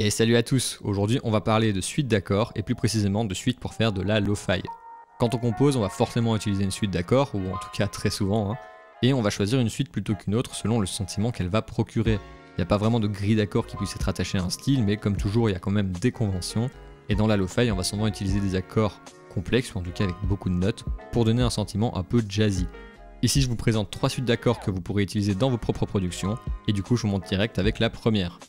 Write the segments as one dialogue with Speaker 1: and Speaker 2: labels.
Speaker 1: Et salut à tous, aujourd'hui on va parler de suites d'accords et plus précisément de suites pour faire de la lo-fi. Quand on compose, on va forcément utiliser une suite d'accords, ou en tout cas très souvent, et on va choisir une suite plutôt qu'une autre selon le sentiment qu'elle va procurer. Il n'y a pas vraiment de grille d'accords qui puisse être attachée à un style, mais comme toujours il y a quand même des conventions, et dans la lo-fi on va souvent utiliser des accords complexes, ou en tout cas avec beaucoup de notes, pour donner un sentiment un peu jazzy. Ici je vous présente 3 suites d'accords que vous pourrez utiliser dans vos propres productions, et du coup je vous monte direct avec la première.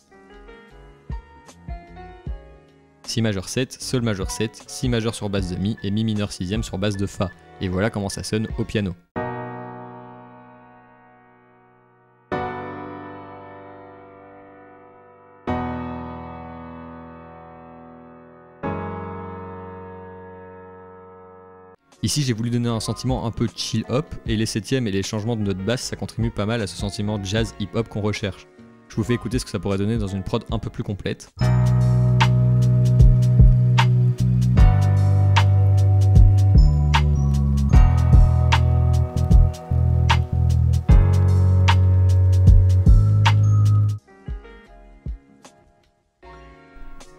Speaker 1: Si majeur 7, Sol majeur 7, Si majeur sur base de Mi et Mi mineur 6ème sur base de Fa. Et voilà comment ça sonne au piano. Ici j'ai voulu donner un sentiment un peu chill hop, et les 7ème et les changements de notes basse ça contribue pas mal à ce sentiment jazz hip hop qu'on recherche. Je vous fais écouter ce que ça pourrait donner dans une prod un peu plus complète.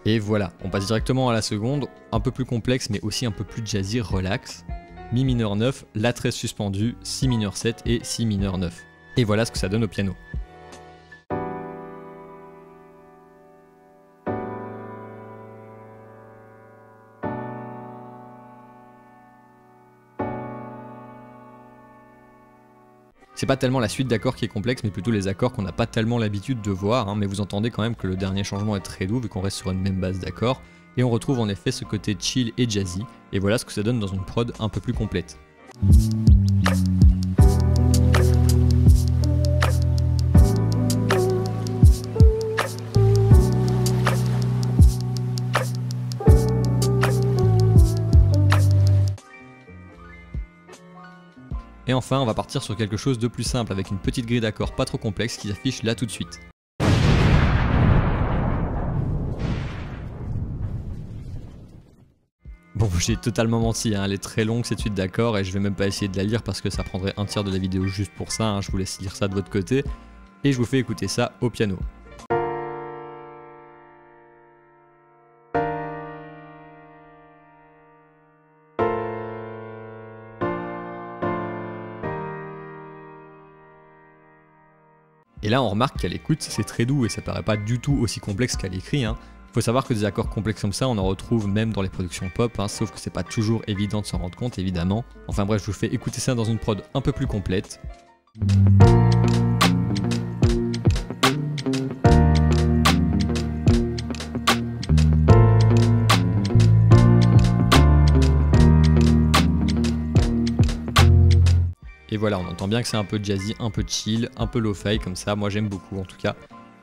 Speaker 1: Et voilà, on passe directement à la seconde, un peu plus complexe mais aussi un peu plus jazzy, relax. Mi mineur 9, La 13 suspendue, Si mineur 7 et Si mineur 9. Et voilà ce que ça donne au piano. C'est pas tellement la suite d'accords qui est complexe, mais plutôt les accords qu'on n'a pas tellement l'habitude de voir, mais vous entendez quand même que le dernier changement est très doux vu qu'on reste sur une même base d'accords, et on retrouve en effet ce côté chill et jazzy, et voilà ce que ça donne dans une prod un peu plus complète. Et enfin, on va partir sur quelque chose de plus simple avec une petite grille d'accords pas trop complexe qui s'affiche là tout de suite. Bon, j'ai totalement menti, elle est très longue cette suite d'accords et je vais même pas essayer de la lire parce que ça prendrait un tiers de la vidéo juste pour ça, je vous laisse lire ça de votre côté et je vous fais écouter ça au piano. Et là on remarque qu'à l'écoute c'est très doux et ça paraît pas du tout aussi complexe qu'à l'écrit. Faut savoir que des accords complexes comme ça on en retrouve même dans les productions pop, sauf que c'est pas toujours évident de s'en rendre compte évidemment. Enfin bref, je vous fais écouter ça dans une prod un peu plus complète. Et voilà, on entend bien que c'est un peu jazzy, un peu chill, un peu lo-fi comme ça, moi j'aime beaucoup en tout cas.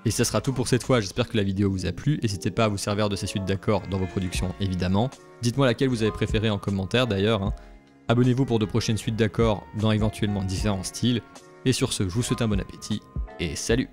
Speaker 1: Et ça sera tout pour cette fois, j'espère que la vidéo vous a plu, n'hésitez pas à vous servir de ces suites d'accords dans vos productions évidemment. Dites-moi laquelle vous avez préférée en commentaire d'ailleurs. Abonnez-vous pour de prochaines suites d'accords dans éventuellement différents styles. Et sur ce, je vous souhaite un bon appétit, et salut!